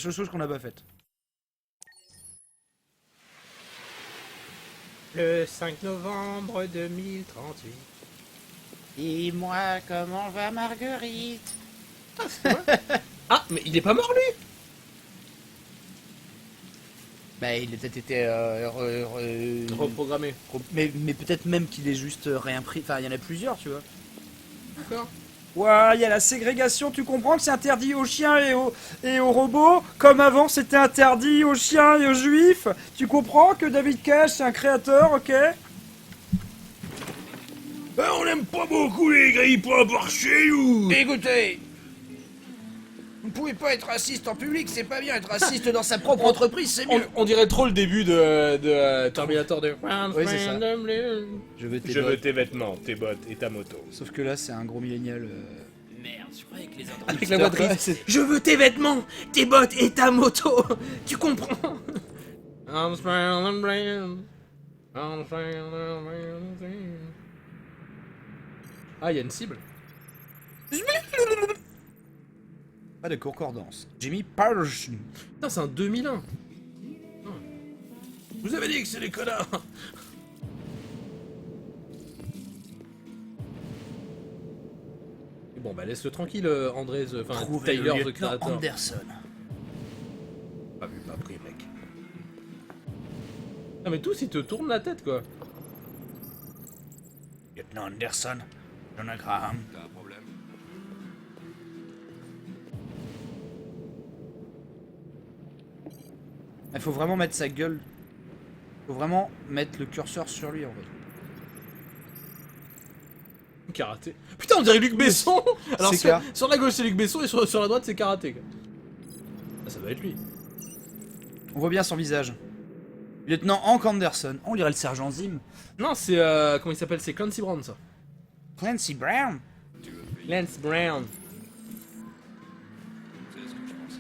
Chose qu'on n'a pas faite. Le 5 novembre 2038. Dis-moi comment va Marguerite. Ah, mais il est pas mort lui. Bah il a peut-être été Reprogrammé. mais peut-être même qu'il est juste réimprimé. Enfin il y en a plusieurs tu vois. D'accord. Ouais, il y a la ségrégation, tu comprends que c'est interdit aux chiens et aux robots, comme avant c'était interdit aux chiens et aux juifs. Tu comprends que David Cage c'est un créateur, ok? Ben, on n'aime pas beaucoup les grippins par chez nous. Écoutez, vous pouvez pas être raciste en public, c'est pas bien. Être raciste dans sa propre entreprise, c'est mieux. On dirait trop le début de Terminator 2. Oui, c'est ça. Je veux tes Je veux bottes. tes vêtements, tes bottes et ta moto. Sauf que là, c'est un gros millénial. Merde, je croyais que les Androïdes... Avec la voix Ouais, triste. c'est- Je veux tes vêtements, tes bottes et ta moto. Tu comprends? Ah, il y a une cible. Pas de concordance. J'ai mis Purge. Putain, c'est un 2001. Je vous avais dit que c'est des connards. Bon, bah laisse-le tranquille, André, enfin Trouvez Tyler, le the lieutenant Creator. Anderson. Pas vu, pas pris, mec. Non, mais tous, ils te tournent la tête, quoi. Lieutenant Anderson. Jonah Graham. T'as un problème? Il faut vraiment mettre sa gueule. Faut vraiment mettre le curseur sur lui en fait. Karaté. Putain, on dirait Luc Besson. Alors, C'est clair. sur la gauche, c'est Luc Besson, et sur la droite, c'est Karaté, quoi. Ah, ça doit être lui. On voit bien son visage. Lieutenant Hank Anderson. On dirait le sergent Zim. Non, c'est, comment il s'appelle? C'est Clancy Brown, ça. Clancy Brown. Lance Brown. C'est ce que je pense.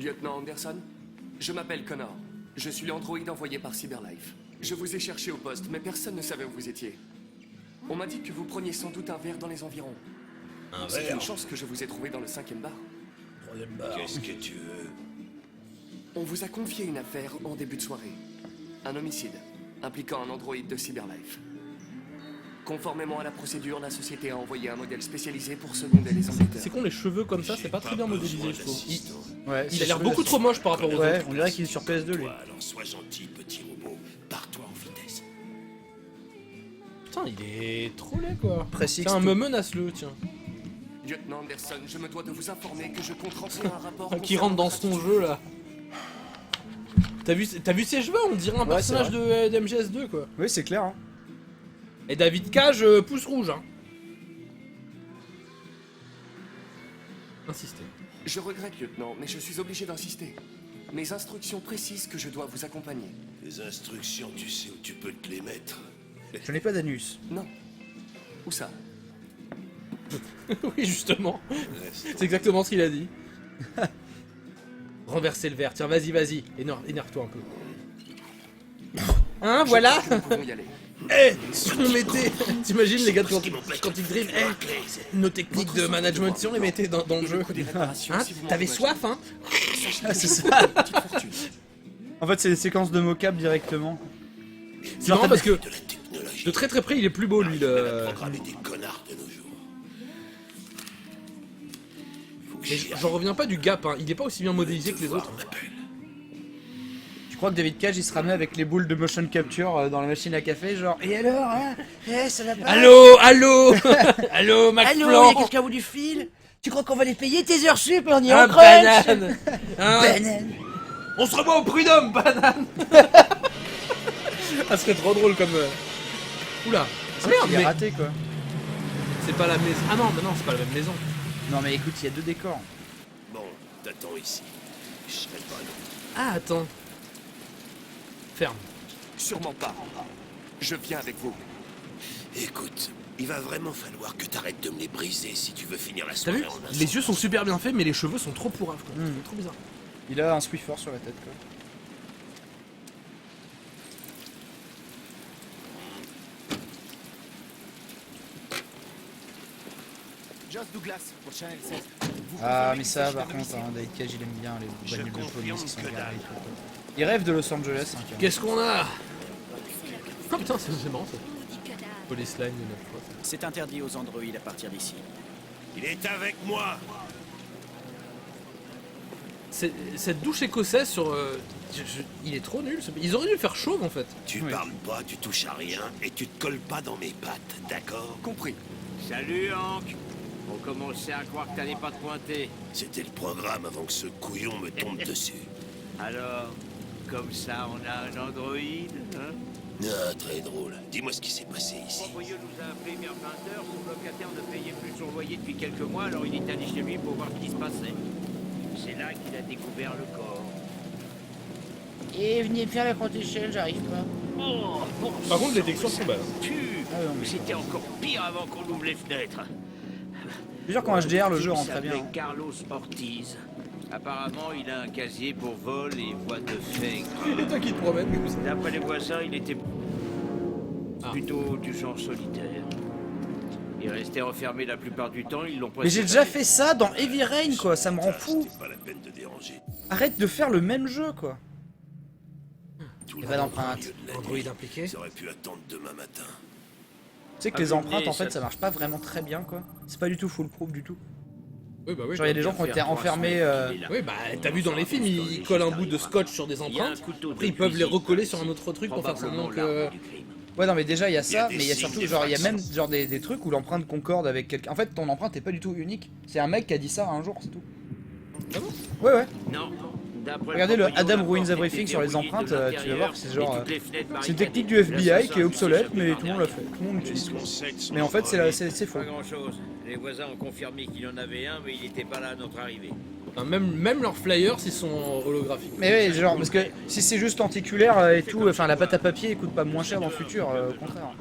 Lieutenant Anderson, je m'appelle Connor. Je suis l'androïde envoyé par Cyberlife. Je vous ai cherché au poste, mais personne ne savait où vous étiez. On m'a dit que vous preniez sans doute un verre dans les environs. Un C'est verre. une chance que je vous ai trouvé dans le 5e bar. Troisième bar. Qu'est-ce que tu veux? On vous a confié une affaire en début de soirée. Un homicide, impliquant un androïde de Cyberlife. Conformément à la procédure, la société a envoyé un modèle spécialisé pour seconder les enquêteurs. C'est con, les cheveux comme ça, c'est pas très bien modélisé, je trouve. Ouais, Il a l'air beaucoup trop moche par rapport aux Ouais, autres. on dirait qu'il est sur PS2 lui. Alors sois gentil, petit robot. Pars-toi en vitesse. Putain, il est trop laid, quoi. Précis. Tiens, me menace-le, tiens. Lieutenant Anderson, je me dois de vous informer que je compte remplir un rapport... Qui rentre dans son jeu, là. T'as vu ses cheveux? On dirait un Ouais, personnage c'est de MGS2, quoi. Oui, c'est clair. Hein. Et David Cage, pouce rouge, hein. Insistez. Je regrette, lieutenant, mais je suis obligé d'insister. Mes instructions précisent que je dois vous accompagner. Les instructions, tu sais où tu peux te les mettre. Je n'ai pas d'anus. Non. Où ça? Oui, justement. C'est exactement ce qu'il a dit. Renverser le verre. Tiens, vas-y, vas-y. Énerve-toi un peu. Hein, voilà. Nous pouvons y aller. Si on mettait... T'imagines les gars quand ils drillent, nos techniques de management, si on les mettait dans le jeu. Des réparations, Hein, si vous m'en t'avais imaginez. soif, hein? Sachez Ah, que c'est je ça. vous dois une petite fortune. En fait, c'est des séquences de mocap directement. C'est marrant parce que De la technologie. de très très près, il est plus beau, lui, le... Programmer des connards de nos jours. Faut que Mais j'y j'en reviens pas du gap, hein. Il est pas aussi bien modélisé que les voir, autres. on m'appelle. Tu crois que David Cage il se ramenait avec les boules de motion capture dans la machine à café, genre et alors, hein? Ça va pas? Allô, allô, allô, McFlan. Allô, y'a quelqu'un au bout du fil? Tu crois qu'on va les payer tes heures sup? On y est Un en crunch! banane. Hein, Banane! on se revoit au prud'homme, banane. Ça serait trop drôle comme... Oula. Ah merde, Il est mais raté quoi. c'est pas la maison. Ah non, mais non, c'est pas la même maison. Non mais écoute, il y a deux décors. Bon, t'attends ici. Je serai pas long. Ah, attends. Ferme. Sûrement pas. Je viens avec vous. Écoute, il va vraiment falloir que t'arrêtes de me les briser si tu veux finir la T'as soirée vu? en un Les yeux sont super bien faits, mais les cheveux sont trop pourraves, quoi. C'est trop bizarre. Il a un Swiffer sur la tête quoi. Joss Douglas pour Channel 16. Ah, mais ça, par contre, hein, David Cage, il aime bien les bagnoles de police qui sont garées et tout, quoi. Il rêve de Los Angeles, hein, carrément. Qu'est-ce qu'on a? Oh putain, c'est marrant ça. Police line, C'est interdit aux androïdes à partir d'ici. Il est avec moi. Cette douche écossaise sur... il est trop nul. Ils auraient dû le faire chauve en fait. Tu parles pas, tu touches à rien et tu te colles pas dans mes pattes, d'accord? Compris. Salut, Hank. On commençait à croire que t'allais pas te pointer. C'était le programme avant que ce couillon me tombe dessus. Alors, comme ça, on a un androïde, hein? Ah, très drôle. Dis-moi ce qui s'est passé ici. Le propriétaire nous a appelé vers 20h, son locataire ne payait plus son loyer depuis quelques mois, alors il est allé chez lui pour voir ce qui se passait. C'est là qu'il a découvert le corps. Et venez me faire la protection, j'arrive pas. Oh, bon Par contre, les sang, textures ça sont belles. tue. Ah non, mais C'était encore pire avant qu'on ouvre les fenêtres. C'est sûr qu'en HDR, le jeu Il rend très bien. s'appelait Hein. Carlos Ortiz. Apparemment, il a un casier pour vol et voies de fait. Et toi qui te promènes comme ça. D'après les voisins, il était Ah. plutôt du genre solitaire. Il restait enfermé la plupart du temps, ils l'ont Mais j'ai déjà fait ça dans Heavy Rain, quoi, ça me rend fou. C'était pas la peine de déranger. Arrête de faire le même jeu, quoi. Tout Et le pas monde d'empreinte. au milieu de la Android nuit. impliqué. Ça aurait pu attendre demain matin. Tu sais que Ah, les mais empreintes, en fait, ça- ça marche pas vraiment très bien, quoi. C'est pas du tout foolproof du tout. Oui, bah oui. Genre, il y a des gens qui ont été enfermés... Oui, bah t'as vu dans les films, ils collent un bout de scotch sur des empreintes. Après, ils peuvent les recoller sur un autre truc pour faire semblant que... Ouais, non, mais déjà, il y a ça, des mais il y a signes surtout, genre, il y a même d'effraction. genre des trucs où l'empreinte concorde avec quelqu'un. En fait, ton empreinte est pas du tout unique. C'est un mec qui a dit ça un jour, c'est tout. Ah bon? Ouais, ouais. Non. D'après Regardez le proprio, Adam la Ruins porte Everything était sur les verrouillée empreintes, de tu vas voir que l'intérieur c'est et genre... toutes les fenêtres C'est une technique du barricadées. FBI qui est L'assassin obsolète, s'est mais échappé tout le monde par l'a fait. Tout le monde l'utilise. Qu'est-ce qu'on sait de son Mais en fait, crevé c'est faux. Pas grand chose. Les voisins ont confirmé qu'il en avait un, mais il n'était pas là à notre arrivée. Enfin, même leurs flyers, ils sont holographiques. Mais ouais, genre, parce que si c'est juste lenticulaire et tout, enfin, la pâte à papier coûte pas moins cher dans le futur, au contraire.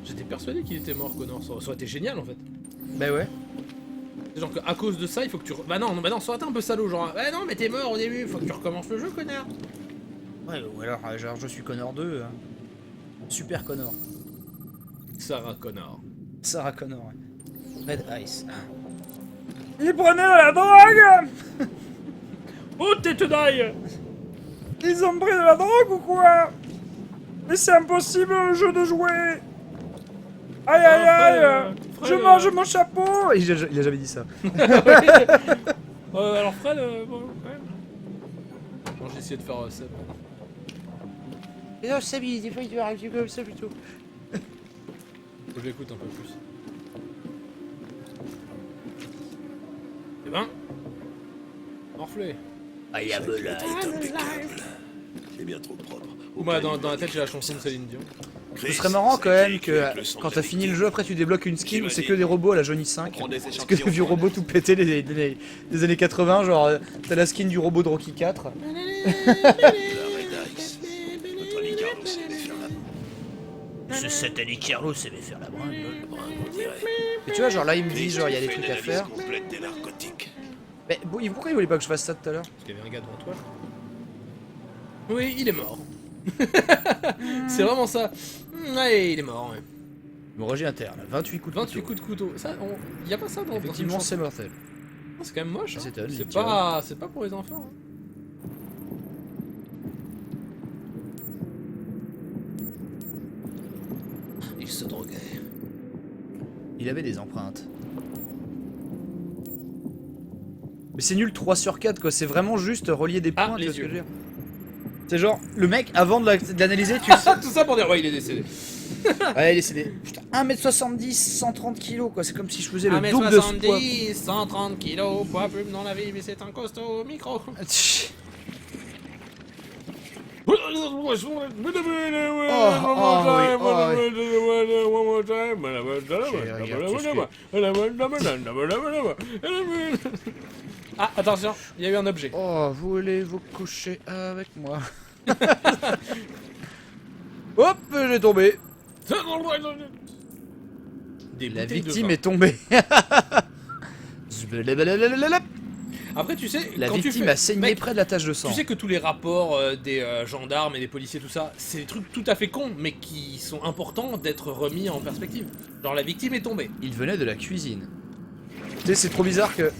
J'étais persuadé qu'il était mort, Connor. Ça aurait été génial en fait. Bah ouais. C'est genre qu'à cause de ça, il faut que tu... Bah non, ça aurait été un peu salaud, genre... Bah non, mais t'es mort au début, faut que tu recommences le jeu, connard. Ouais, ou alors, genre, je suis Connor 2. Super Connor. Sarah Connor. Sarah Connor, ouais. Red Ice. Ils prenaient de la drogue. Oh, tête d'ail. Ils ont pris de la drogue ou quoi? Mais c'est impossible le jeu de jouer. Aïe aïe aïe. Je mange mon chapeau. Il a jamais dit ça. Alors Fred, bon, ouais. Bon, j'ai essayé de faire ça. Et non, Samy, des fois il doit arriver comme ça plutôt. Faut que j'écoute un peu plus. Eh ben... Morflé. I am alive est impeccable. C'est bien trop propre. Ou moi, dans la tête, j'ai la chanson de Céline Dion. Ce serait marrant quand même que quand t'as fini le jeu, après tu débloques une skin où c'est que des robots à la Johnny 5. C'est que des vieux robots tout pétés des années 80, genre t'as la skin du robot de Rocky 4. La Red Ice. Notre ami Carlos aimait faire la... Ce satané Carlos savait faire la bringue. on dirait. Et tu vois, genre là il me dit, genre il y a des Fait une trucs à analyse faire. complète des narcotiques. Mais pourquoi il voulait pas que je fasse ça tout à l'heure? Parce qu'il y avait un gars devant toi. Oui, il est mort. C'est vraiment ça. Ouais, il est mort, ouais. Hémorragie interne, 28 coups de 28 couteau. coups de couteau. Ça, y a pas ça dans Effectivement, une c'est chanson. mortel. C'est quand même moche. Ça Hein. s'étonne, C'est les pas pour les enfants. Hein. Il se droguait. Il avait des empreintes. Mais c'est nul 3 sur 4 quoi, c'est vraiment juste relier des Ah, points, tu les vois ce que yeux. je veux dire. C'est genre, le mec, avant de l'analyser, tu Tout ça pour dire, ouais, il est décédé. Ouais, il est cédé. Putain, 1m70, 130 kg quoi, c'est comme si je faisais le double de ce poids. 1m70, 130 kilos, poids plume dans la vie, mais c'est un costaud micro. Ah, attention, il y a eu un objet. Oh, voulez-vous coucher avec moi? Hop, j'ai tombé. Des La bouteilles de victime vin. est tombée. Après, tu sais, La quand tu victime fais... a saigné Mec, près de la tache de sang. tu sais que tous les rapports des gendarmes et des policiers, tout ça, c'est des trucs tout à fait cons, mais qui sont importants d'être remis en perspective. Genre, la victime est tombée. Il venait de la cuisine. Tu sais, c'est trop bizarre que...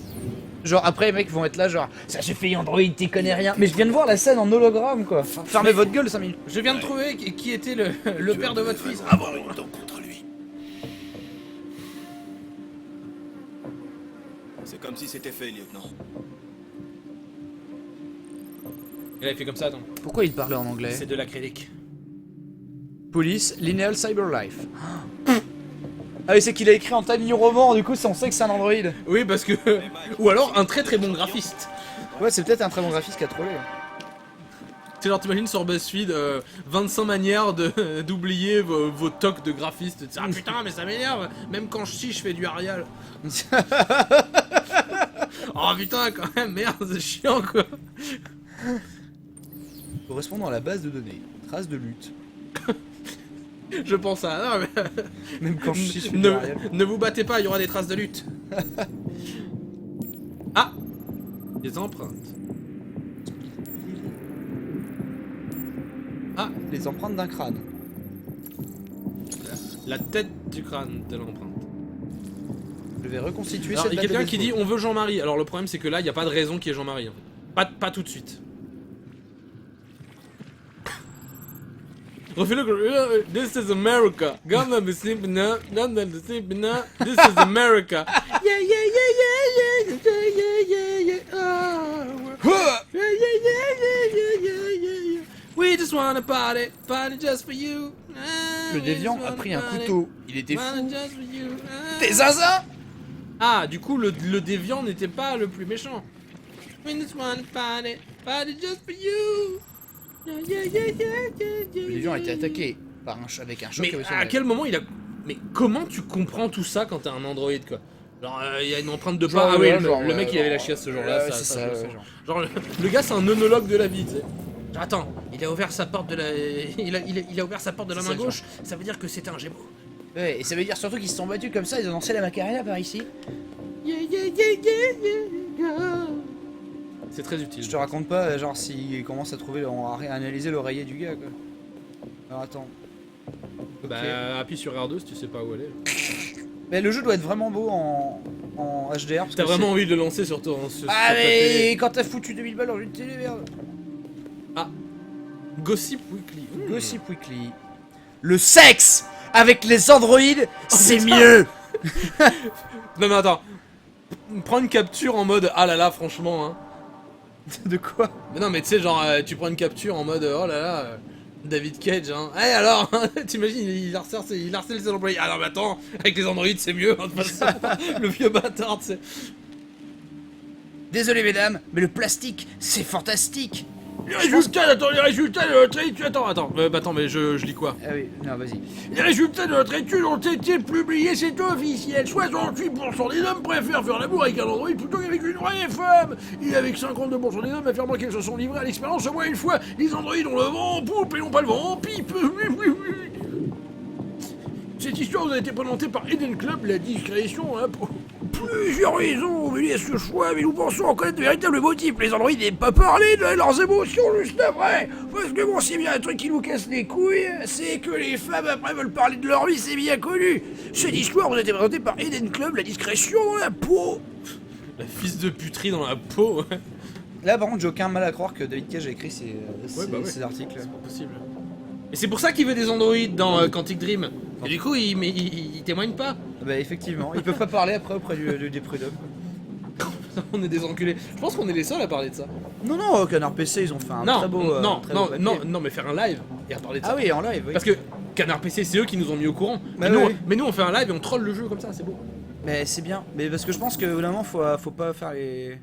Genre, après, les mecs vont être là, genre... Ça j'ai fait Android, t'y connais rien. Mais je viens de voir la scène en hologramme, quoi. Fermez votre gueule 5 minutes. Je viens de trouver qui était le père de votre fils. Avoir une dent contre lui. C'est comme si c'était fait, lieutenant. Et là, il fait comme ça, attends. Pourquoi il parlait en anglais? C'est de l'acrylique. Police, Lineal Cyberlife. Ah oui, c'est qu'il a écrit en Time New Roman, du coup on sait que c'est un Android. Oui, parce que... Ou alors, un très très bon graphiste. Ouais, c'est peut-être un très bon graphiste qui a trollé. Tu genre, t'imagines sur BuzzFeed 25 manières d'oublier vos tocs de graphiste. Ah putain, mais ça m'énerve. Même quand je chie, je fais du Arial. Oh putain, quand même, merde, c'est chiant quoi. Correspondant à la base de données. Traces de lutte. Je pense à... Non, mais... Même quand je chie, je fais du Arial. ne vous battez pas, il y aura des traces de lutte. Ah, des empreintes. Ah, Les empreintes d'un crâne. la tête du crâne de l'empreinte. Je vais reconstituer Alors, cette il y a balle de quelqu'un qui dit baseball. on veut Jean-Marie. Alors le problème c'est que là il n'y a pas de raison qu'il y ait Jean-Marie. En fait. Pas tout de suite. Refais-le. This is America. Gonna be sleeping now. Gonna be sleeping now. This is America. Yeah, yeah, yeah, yeah, yeah, yeah, yeah, yeah. Oh. Yeah, yeah, yeah, yeah, yeah, yeah, yeah. We just wanna party just for you. Ah, Le we déviant just a wanna pris un party, couteau. Il était party fou. just for you. Ah. T'es zinzin! Ah, du coup, le déviant n'était pas le plus méchant. We just wanna party just for you. Yeah, yeah, yeah, yeah, yeah, yeah, Le déviant a été yeah, attaqué par avec un choc Mais avec son à quel moment il a... Mais comment tu comprends tout ça quand t'es un androïde, quoi? Genre, il y a une empreinte de pas... Genre, Ah oui, ouais, genre, le mec, ouais, il avait la genre, chiasse ce jour-là, ouais, ça, c'est ça, ça, je le sais. ouais, genre. Genre, le gars, c'est un onologue de la vie, tu sais. Genre, attends, il a ouvert sa porte de la... Il a ouvert sa porte de la C'est main ça, gauche, ça veut dire que c'était un Gémeaux. Ouais, et ça veut dire surtout qu'ils se sont battus comme ça, ils ont lancé la Macarena par ici. Yeah, yeah, yeah, yeah, yeah, yeah. C'est très utile. Je te raconte pas, genre, s'ils commencent à trouver, à analyser l'oreiller du gars, quoi. Alors attends. Ok. Bah, appuie sur R2 si tu sais pas où aller. Mais le jeu doit être vraiment beau en HDR. parce T'as que vraiment c'est- envie de le lancer sur ton... sur Ah ta mais télé. quand t'as foutu 2000 balles dans une télé, merde. Gossip Weekly. Gossip Weekly. Le sexe avec les androïdes, c'est mieux. Non mais attends. Prends une capture en mode ah là là franchement hein. De quoi? Mais non mais tu sais genre tu prends une capture en mode oh là là David Cage hein. Eh alors t'imagines il harcèle ses employés. Ah non mais attends avec les androïdes c'est mieux hein, de toute façon. Le vieux bâtard tu sais. Désolé mesdames, mais le plastique, c'est fantastique. Les résultats de notre étude. Attends mais je lis quoi? Ah oui, non vas-y. Les résultats de notre étude ont été publiés, c'est officiel. 68% des hommes préfèrent faire l'amour avec un androïde plutôt qu'avec une vraie femme. Et avec 52% des hommes affirmant qu'ils se sont livrés à l'expérience au moins une fois. Les androïdes ont le vent en poupe et n'ont pas le vent en pipe. Cette histoire vous a été présentée par Eden Club, la discrétion hein, pour plusieurs raisons. Mais ce choix, mais nous pensons en connaître de véritables motifs. Les androïdes n'aiment pas parler de leurs émotions juste après. Parce que bon, s'il y a un truc qui nous casse les couilles, c'est que les femmes après veulent parler de leur vie, c'est bien connu. Cette histoire vous a été présentée par Eden Club, la discrétion dans la peau. La fils de puterie dans la peau, ouais. Là par contre j'ai aucun mal à croire que David Cage a écrit ces ouais. ces articles. C'est pas possible. Et c'est pour ça qu'il veut des androïdes dans Quantic Dream. Et du coup, il témoigne pas. Bah effectivement, ils peuvent pas parler après auprès des prud'hommes. On est des enculés. Je pense qu'on est les seuls à parler de ça. Non, Canard PC ils ont fait un non, très beau très beau papier. non, mais faire un live et à parler de ça. Ah oui, en live, oui. Parce que Canard PC, c'est eux qui nous ont mis au courant. Bah mais, oui. nous, on fait un live et on troll le jeu comme ça, c'est beau. Mais c'est bien. Mais parce que je pense que vraiment faut pas faire les...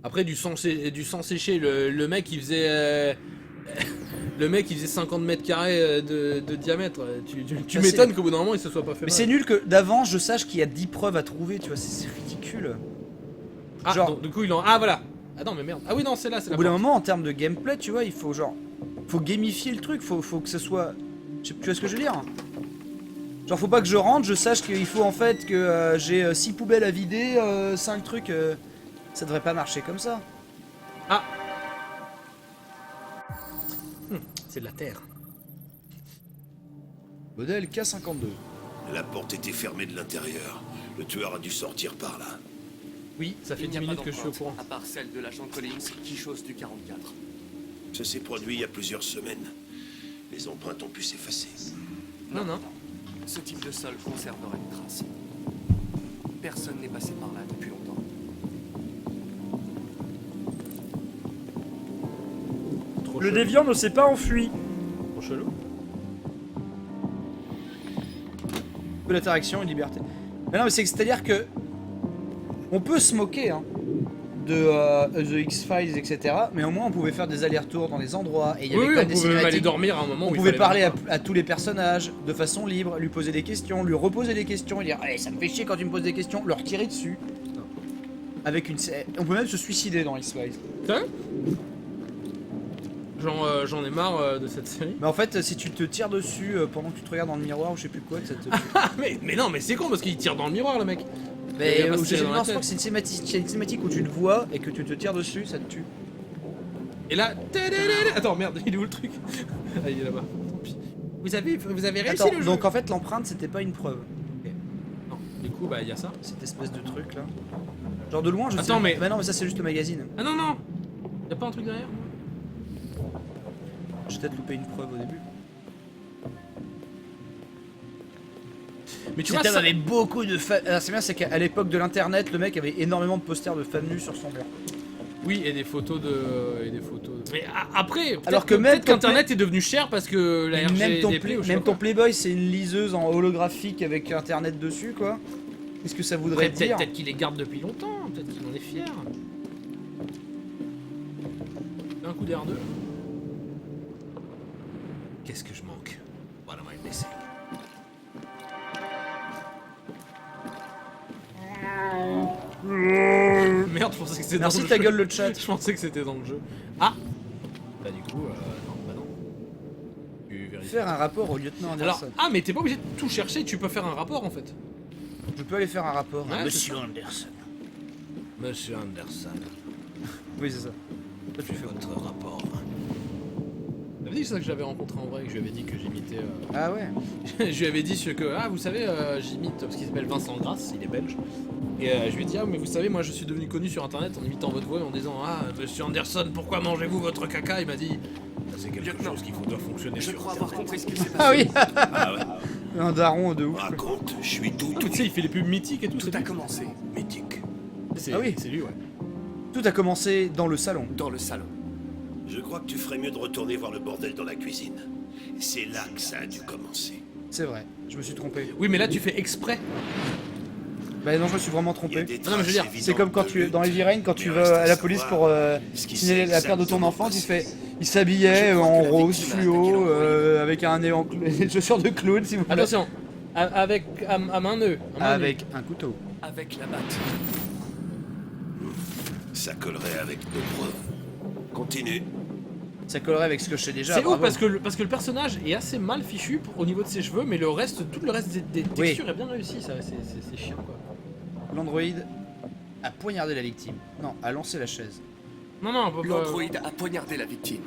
Après, du sang séché, le mec il faisait... Le mec il faisait 50 mètres carrés de diamètre. Tu Ça, m'étonnes c'est- qu'au bout d'un moment il se soit pas fait Mais mal. c'est nul que d'avance je sache qu'il y a 10 preuves à trouver, tu vois, c'est ridicule. Ah, genre- donc, du coup il en... Ah voilà. Ah non mais merde. Ah oui non c'est là, c'est Au la bout d'un porte. moment en termes de gameplay, tu vois, il faut genre... Faut gamifier le truc, faut que ce soit... Tu vois ce que je veux dire? Genre faut pas que je rentre, je sache qu'il faut en fait que j'ai 6 poubelles à vider, 5 trucs... Ça devrait pas marcher comme ça. Ah c'est de la terre. Modèle K52. La porte était fermée de l'intérieur. Le tueur a dû sortir par là. Oui, ça fait Il n'y 10 a pas minutes que je suis au d'empreinte, courant. à part celle de l'agent Collins qui chose du 44. Ça s'est produit il y a plusieurs semaines. Les empreintes ont pu s'effacer. Non, non. Ce type de sol conserverait une trace. Personne n'est passé par là depuis longtemps. Trop Le chelou. déviant ne s'est pas enfui. Trop chelou. Peu d'interaction et de liberté. Mais non, mais c'est-à-dire que on peut se moquer hein, de The X-Files, etc. Mais au moins on pouvait faire des allers-retours dans des endroits et il y avait Oui, quand on même des pouvait même aller cinématiques. dormir à un moment On où il pouvait fallait parler dormir. à tous les personnages de façon libre, lui poser des questions, lui reposer des questions et dire hey, ça me fait chier quand tu me poses des questions, leur tirer dessus. Avec une, on peut même se suicider dans X-Files. Putain. J'en ai marre de cette série. Mais en fait, si tu te tires dessus pendant que tu te regardes dans le miroir ou je sais plus quoi, que ça te. Ah mais non, mais c'est con parce qu'il tire dans le miroir le mec. Mais Il va pas se tirer dans la non, je crois tête. que c'est une cinématique où tu te vois et que tu te tires dessus, ça te tue. Et là, attends merde, il est où le truc? Ah il est là-bas. Tant pis. Vous avez réussi Attends, le jeu. donc en fait l'empreinte c'était pas une preuve. Non, du coup bah il y a ça. Cette espèce de truc là. Genre de loin, je sais. Attends, mais- Bah non, mais ça c'est juste le magazine. Ah non non. Y a pas un truc derrière? J'ai peut-être loupé une preuve au début. Mais tu vois ça. avait beaucoup de femmes. Alors c'est bien, c'est qu'à l'époque de l'internet, le mec avait énormément de posters de femmes nues sur son mur. Oui, et des photos de. Mais après, Alors que même peut-être qu'Internet est devenu cher parce que la RGDP ou je sais Même pas ton Playboy, c'est une liseuse en holographique avec internet dessus, quoi. Qu'est-ce que ça voudrait Après, dire? peut-être qu'il les garde depuis longtemps, peut-être qu'il en est fier. Un coup d'air 2. Qu'est-ce que je manque? What am I missing? Merde, je pensais que c'était dans Merci le ta jeu. gueule le chat. Je pensais que c'était dans le jeu. Ah. Bah du coup, non, bah non. Tu vérifies. Faire un rapport au lieutenant Alors, Anderson. ah mais t'es pas obligé de tout chercher, tu peux faire un rapport en fait. Je peux aller faire un rapport. Ouais, Monsieur Anderson. Monsieur Anderson, Oui, c'est ça. Toi, tu fais votre rapport. T'avais dit ça que je l'avais rencontré en vrai, que je lui avais dit que j'imitais. Ah ouais. Je lui avais dit que, ah vous savez, j'imite, parce qu'il s'appelle Vincent Grasse, il est belge. Et je lui ai dit, ah mais vous savez, moi je suis devenu connu sur internet en imitant votre voix et en disant, ah monsieur Anderson, pourquoi mangez-vous votre caca? Il m'a dit, ça c'est quelque Lieutenant, chose qui doit fonctionner Je sur crois avoir internet. compris ce qui s'est Ah passé. oui. Ah ouais. Un daron de ouf. Raconte, je suis tout Tu sais, il fait les pubs mythiques et tout, Tout c'est a lui. commencé mythique. C'est- Ah oui. C'est lui, ouais. Tout a commencé dans le salon. dans le salon. Je crois que tu ferais mieux de retourner voir le bordel dans la cuisine. C'est là que ça a dû commencer. C'est vrai. Je me suis trompé. Oui, mais là tu fais exprès. Bah non, je me suis vraiment Il y a trompé. des Non, mais je veux dire, traces C'est comme quand évidentes tu de dans lutte, Heavy Rain, quand tu mais vas reste à la police savoir pour ce qui signaler s'est la perte de ton exactement enfant, tu passé. fais. Il s'habillait Je crois en que la rose victime a fluo, attaqué l'endroit. avec un nez en des chaussures de clown, si vous voulez. Attention, avec à main nœud. Avec un couteau. Avec la batte. Ça collerait avec nos preuves. Continue. Ça collerait avec ce que je sais déjà. C'est ouf bravo. parce que le personnage est assez mal fichu au niveau de ses cheveux, mais le reste, tout le reste des Oui. textures est bien réussi, ça, c'est chiant quoi. L'androïde a poignardé la victime. Non, a lancé la chaise. Non, non, on peut pas. L'androïde a poignardé la victime.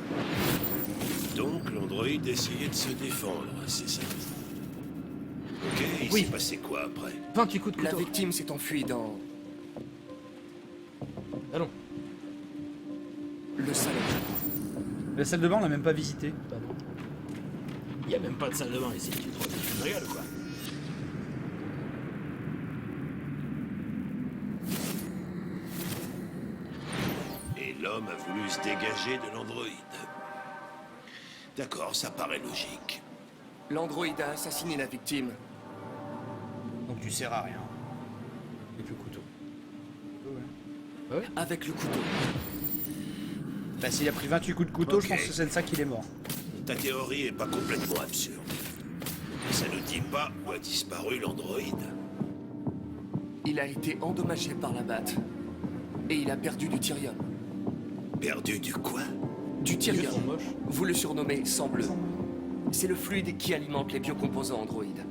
Donc l'androïde essayait de se défendre, c'est ça. Ok, il Oui. s'est passé quoi après? 28 coups de La couteau. victime s'est enfuie dans Allons. le salon. La salle de bain, on l'a même pas visitée. Il y a même pas de salle de bain ici, tu te rigoles quoi. Et l'homme a voulu se dégager de l'androïde. D'accord, ça paraît logique. L'androïde a assassiné la victime Donc tu sers à rien. Avec le couteau. avec le couteau. Bah s'il a pris 28 coups de couteau, Ok. je pense que c'est de ça qu'il est mort. Ta théorie est pas complètement absurde. Ça ne dit pas où a disparu l'androïde. Il a été endommagé par la batte. Et il a perdu du Tyrium. Perdu du quoi? Du Les yeux Tyrium. sont moches. Vous le surnommez sang bleu. C'est le fluide qui alimente les biocomposants androïdes.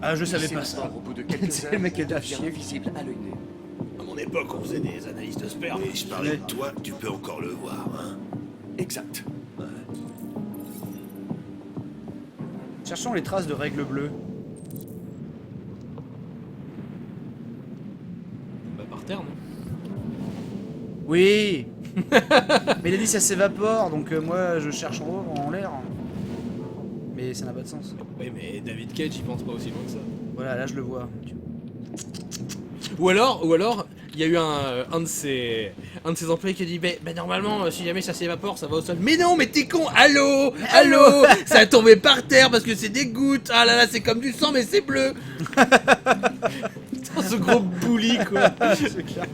Ah, je savais C'est pas la ça. mort, au bout de quelques C'est heures, le mec qui a il de la devient chier. invisible à l'œil nu. À mon mon époque, on faisait des analyses de sperme. Et je parlais de toi, tu peux encore le voir, hein. Exact. Cherchons les traces de règles bleues. Bah, par terre, non? Oui. Mais il a dit ça s'évapore, donc moi je cherche en haut, en l'air. Mais ça n'a pas de sens. Oui, mais David Cage, il pense pas aussi loin que ça. Voilà, là je le vois. Ou alors, il y a eu un de ses employés qui a dit bah normalement, si jamais ça s'évapore, ça va au sol. Mais non, mais t'es con. Allô, ça a tombé par terre parce que c'est des gouttes. Ah là là, c'est comme du sang, mais c'est bleu. Putain, ce gros bully, quoi. C'est clair.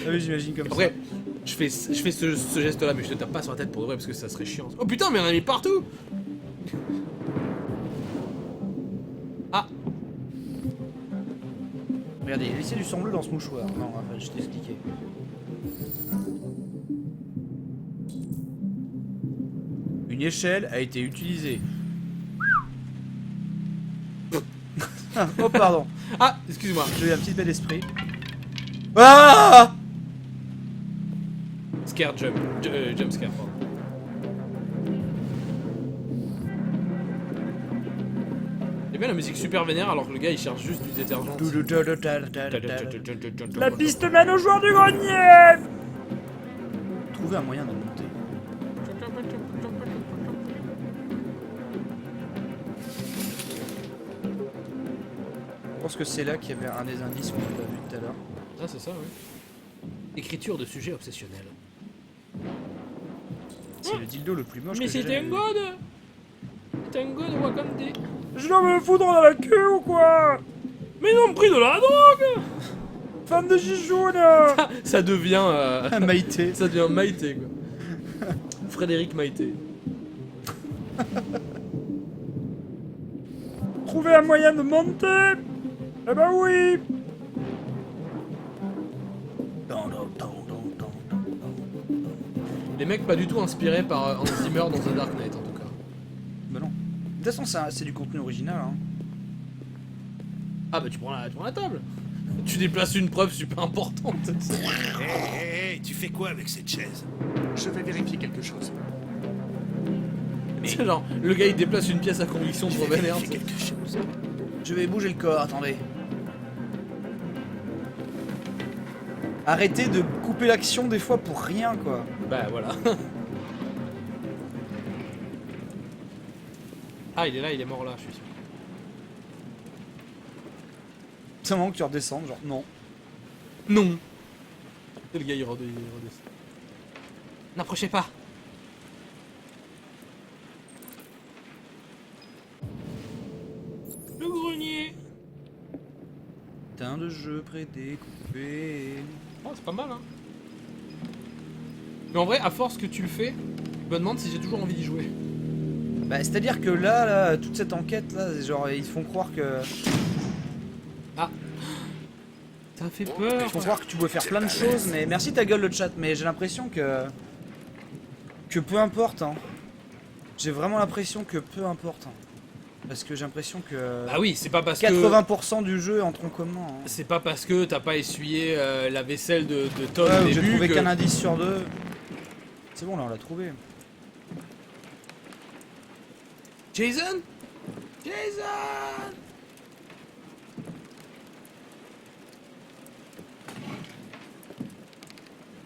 Ah oui, j'imagine comme Après, je fais ce geste-là, mais je te tape pas sur la tête pour de vrai parce que ça serait chiant. Oh putain, mais on en a mis partout. Ah, Regardez, il y a laissé du sang bleu dans ce mouchoir. Non, enfin, je t'ai expliqué. Une échelle a été utilisée. Oh pardon, ah, excuse-moi. j'ai eu un petit bel esprit. Ah! Scare jump, jump scare, pardon. J'aime bien la musique super vénère alors que le gars il cherche juste du détergent. La piste mène aux joueurs du grenier. Trouver un moyen de monter. Je pense que c'est là qu'il y avait un des indices qu'on n'a pas vu tout à l'heure. Ah, c'est ça, oui. Écriture de sujet obsessionnel. C'est le dildo le plus moche Mais que j'ai c'était jamais un vu. god. C'était un god Wakandé. Je dois me foutre dans la queue ou quoi? Mais non, pris de la drogue. Femme de Gijoune. Ça devient Maïté. ça devient Maïté, quoi. Frédéric Maïté. Trouver un moyen de monter. Eh ben oui. Les mecs pas du tout inspirés par Hans Zimmer dans The Dark Knight en tout cas. Bah non. De toute façon, c'est du contenu original. Hein. Ah bah tu prends la table. Tu déplaces une preuve super importante. Hé, tu fais quoi avec cette chaise? Je vais vérifier quelque chose. C'est genre, le gars il déplace une pièce à conviction de Robin Fais quelque chose. Je vais bouger le corps, attendez. Arrêtez de couper l'action des fois pour rien, quoi. Bah voilà. Ah, il est là, il est mort là, je suis sûr. C'est un moment que tu redescends, genre non. Non. Et le gars il redescend. N'approchez pas. Le grenier. Putain de jeu prédécoupé. Oh, c'est pas mal, hein. Mais en vrai, à force que tu le fais, je me demande si j'ai toujours envie d'y jouer. Bah, c'est-à-dire que là, toute cette enquête là, genre ils font croire que. Ah. Ça fait peur. Ils font croire que tu peux faire plein de choses, mais merci ta gueule le chat, mais j'ai l'impression que. Que peu importe, hein. J'ai vraiment l'impression que peu importe. Hein. Parce que j'ai l'impression que. Ah oui, c'est pas parce que 80% du jeu est en tronc commun. Hein. c'est pas parce que t'as pas essuyé la vaisselle de Tom Ouais, au j'ai début trouvé que... qu'un indice sur deux. C'est bon là, on l'a trouvé. Jason Jason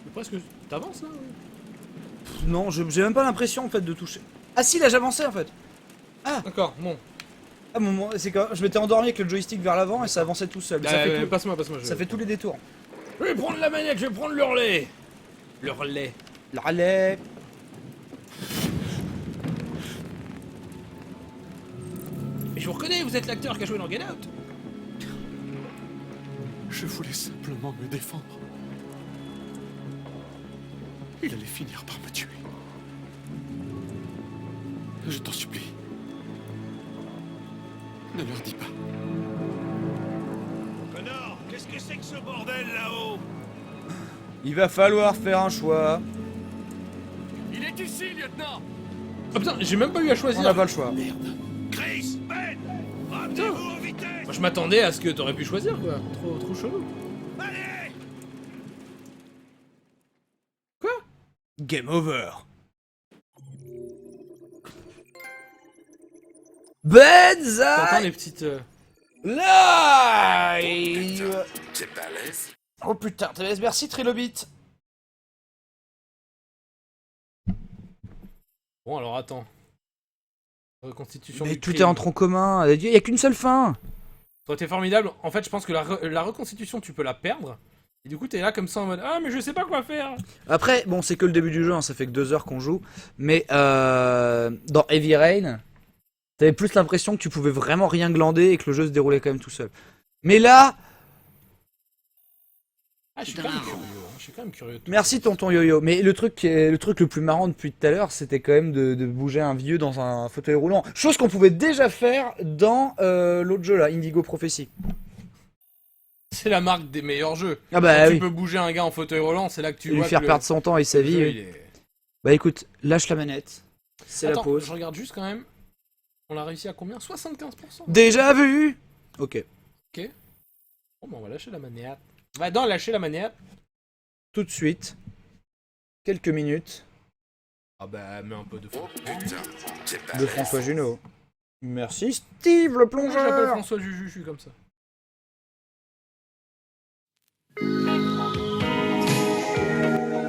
C'est presque... T'avances là oui. Pff, non, j'ai même pas l'impression en fait de toucher. Ah si, là j'avançais en fait. D'accord, bon. Ah bon, c'est quand je m'étais endormi avec le joystick vers l'avant et ça avançait tout seul. Mais ça fait tout. Passe-moi. Ça fait tous les détours. Je vais prendre la manette, je vais prendre le relais. Le relais. Le relais. Mais je vous reconnais, vous êtes l'acteur qui a joué dans Get Out. Je voulais simplement me défendre. Il allait finir par me tuer. Je t'en supplie. Ne leur dis pas. Connor, qu'est-ce que c'est que ce bordel là-haut? Il va falloir faire un choix. Il est ici, lieutenant! Oh putain, j'ai même pas eu à choisir. On n'a pas le choix. Merde. Chris, Ben, ramenez-vous en vitesse. Moi je m'attendais à ce que t'aurais pu choisir quoi. Trop chelou. Allez, Game over. T'entends les Benza petites... live. Oh putain, merci Trilobit. Bon, alors attends. Reconstitution Mais du tout est crime. en tronc commun, il y a qu'une seule fin. Ça aurait été formidable. En fait, je pense que la reconstitution, tu peux la perdre. Et du coup, t'es là comme ça en mode ah, mais je sais pas quoi faire. Après, bon, c'est que le début du jeu, hein, ça fait que 2 heures qu'on joue. Mais dans Heavy Rain, t'avais plus l'impression que tu pouvais vraiment rien glander et que le jeu se déroulait quand même tout seul. Mais là, Ah, je suis quand même curieux. Hein. Je suis quand même curieux. merci tonton Yo-Yo. Mais le truc le plus marrant depuis tout à l'heure, c'était quand même de bouger un vieux dans un fauteuil roulant. Chose qu'on pouvait déjà faire dans l'autre jeu là, Indigo Prophecy. C'est la marque des meilleurs jeux. Ah bah Quand oui. tu peux bouger un gars en fauteuil roulant, c'est là que tu Et lui vois faire que perdre son temps et sa le vie. jeu, oui. il est- Bah écoute, lâche la manette. C'est la Attends, pause. je regarde juste quand même. On l'a réussi à combien? 75%. Déjà vu. Ok. Bon, bah, on va lâcher la manette. Va donc lâcher la manette. Tout de suite. Quelques minutes Ah bah, mets un peu de fond. de François Junot. Merci Steve le Moi, je l'appelle plongeur. François Juju, je suis comme ça.